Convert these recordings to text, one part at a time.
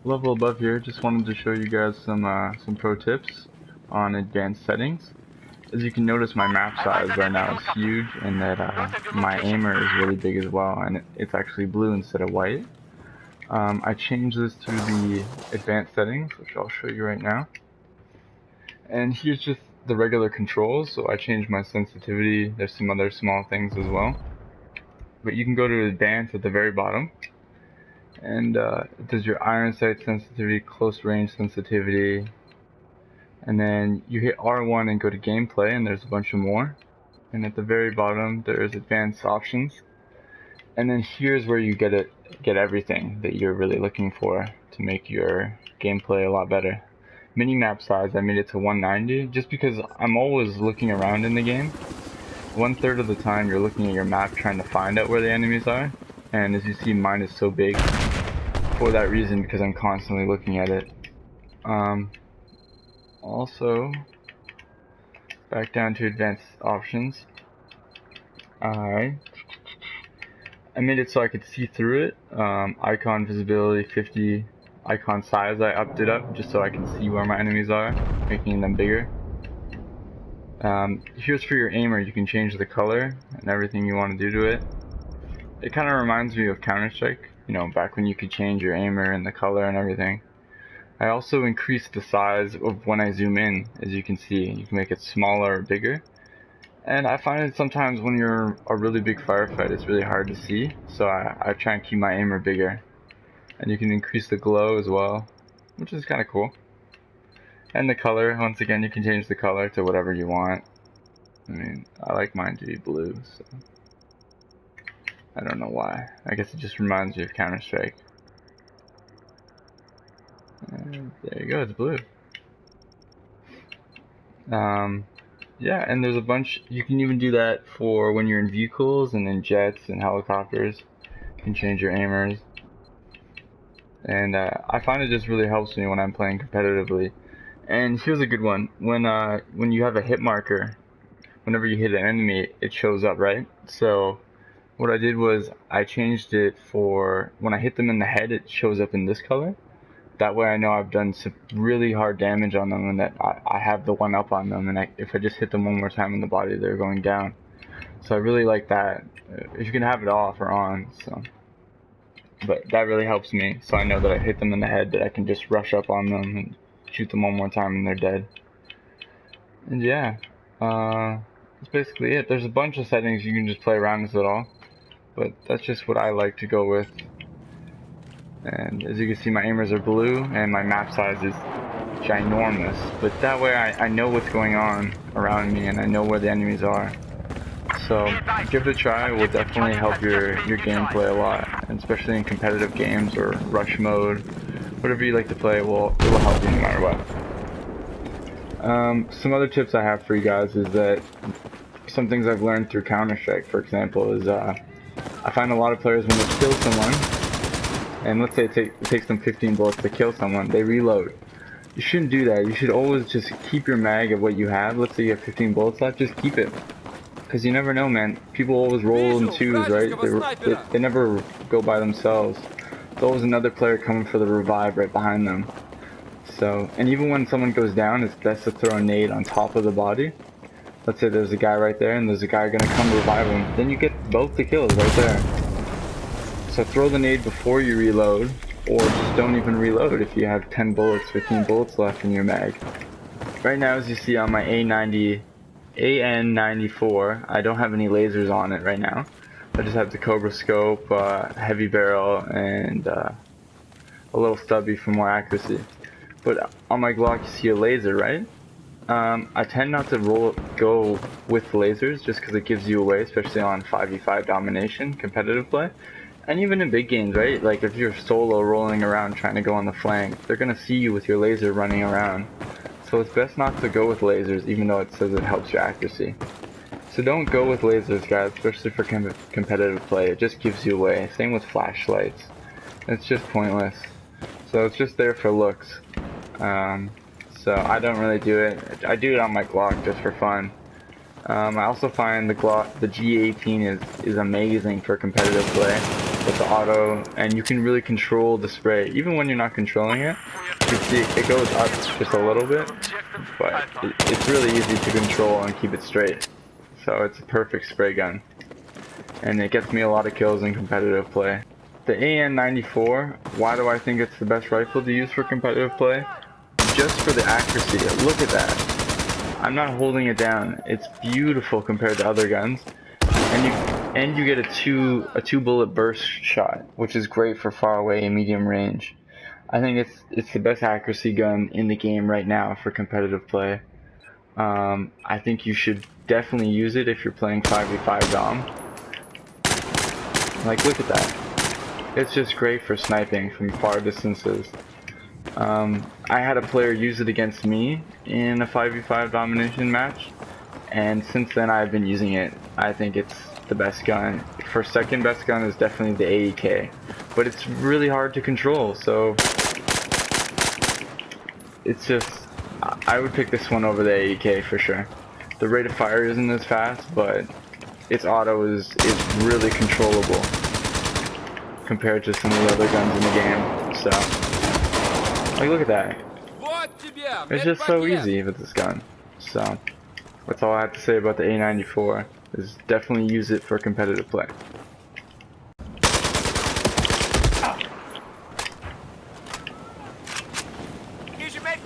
Level above here, just wanted to show you guys some pro tips on advanced settings. As you can notice, my map size right now is huge, and that my aimer is really big as well, and it's actually blue instead of white. I changed this to the advanced settings, which I'll show you right now. And here's just the regular controls, so I changed my sensitivity. There's some other small things as well. But you can go to advanced at the very bottom. And it does your iron sight sensitivity, close range sensitivity, and then you hit R1 and go to gameplay, and there's a bunch of more. And at the very bottom there's advanced options, and then here's where you get everything that you're really looking for to make your gameplay a lot better. Minimap size, I made it to 190 just because I'm always looking around in the game. 1/3 of the time you're looking at your map trying to find out where the enemies are, and as you see, mine is so big for that reason, because I'm constantly looking at it. Also, back down to advanced options. I made it so I could see through it. Icon visibility 50, icon size I upped it up just so I can see where my enemies are, making them bigger. Here's for your aimer, you can change the color and everything you want to do to it. It kind of reminds me of Counter-Strike, you know, back when you could change your aimer and the color and everything. I also increased the size of when I zoom in. As you can see, you can make it smaller or bigger. And I find that sometimes when you're a really big firefight, it's really hard to see, so I try and keep my aimer bigger. And you can increase the glow as well, which is kind of cool. And the color, once again, you can change the color to whatever you want. I mean, I like mine to be blue, so I don't know why. I guess it just reminds me of Counter-Strike. And there you go, it's blue. Yeah, and there's a bunch, you can even do that for when you're in vehicles and in jets and helicopters. You can change your aimers. And I find it just really helps me when I'm playing competitively. And here's a good one. When you have a hit marker, whenever you hit an enemy, it shows up, right? So what I did was I changed it for when I hit them in the head, it shows up in this color. That way I know I've done some really hard damage on them, and that I have the one up on them, and if I just hit them one more time in the body, they're going down. So I really like that. You can have it off or on, so. But that really helps me, so I know that I hit them in the head, that I can just rush up on them and shoot them one more time and they're dead. And yeah, that's basically it. There's a bunch of settings you can just play around with it all, but that's just what I like to go with. And as you can see, my aimers are blue and my map size is ginormous, but that way I know what's going on around me and I know where the enemies are. So give it a try. It will definitely help your gameplay a lot, and especially in competitive games or rush mode, whatever you like to play, it will help you no matter what. Some other tips I have for you guys is that some things I've learned through Counter-Strike, for example, is I find a lot of players, when they kill someone, and let's say it takes them 15 bullets to kill someone, they reload. You shouldn't do that. You should always just keep your mag of what you have. Let's say you have 15 bullets left, just keep it. Because you never know, man. People always roll in twos, right? They never go by themselves. There's always another player coming for the revive right behind them. So, and even when someone goes down, it's best to throw a nade on top of the body. Let's say there's a guy right there, and there's a guy gonna come revive him. Then you get both the kills right there. So throw the nade before you reload, or just don't even reload if you have 10 bullets, 15 bullets left in your mag. Right now, as you see on my AN94, I don't have any lasers on it right now. I just have the Cobra scope, heavy barrel, and a little stubby for more accuracy. But on my Glock you see a laser, right? I tend not to go with lasers just because it gives you away, especially on 5v5 domination, competitive play. And even in big games, right? Like if you're solo rolling around trying to go on the flank, they're gonna see you with your laser running around. So it's best not to go with lasers, even though it says it helps your accuracy. So don't go with lasers, guys, especially for competitive play. It just gives you away. Same with flashlights. It's just pointless. So it's just there for looks. So I don't really do it. I do it on my Glock just for fun. I also find the G18 is amazing for competitive play with the auto, and you can really control the spray. Even when you're not controlling it, you can see it goes up just a little bit, but it's really easy to control and keep it straight. So it's a perfect spray gun, and it gets me a lot of kills in competitive play. The AN-94, why do I think it's the best rifle to use for competitive play? Just for the accuracy. Look at that. I'm not holding it down. It's beautiful compared to other guns, and you get a two bullet burst shot, which is great for far away and medium range. I think it's the best accuracy gun in the game right now for competitive play. I think you should definitely use it if you're playing 5v5 Dom. Like, look at that. It's just great for sniping from far distances. I had a player use it against me in a 5v5 domination match, and since then I've been using it. I think it's the best gun. For second best gun is definitely the AEK, but it's really hard to control, so it's just, I would pick this one over the AEK for sure. The rate of fire isn't as fast, but its auto is really controllable compared to some of the other guns in the game, so. Like, look at that. It's just so easy with this gun. So, that's all I have to say about the A94. Is definitely use it for competitive play. Here's your med.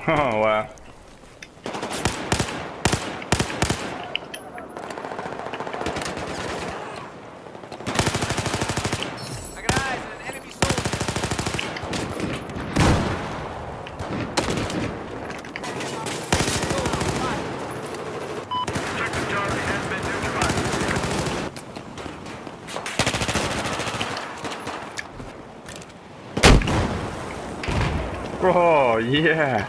Oh, wow. I got eyes on an enemy soldier. Objective Charlie has been neutralized. Oh, yeah.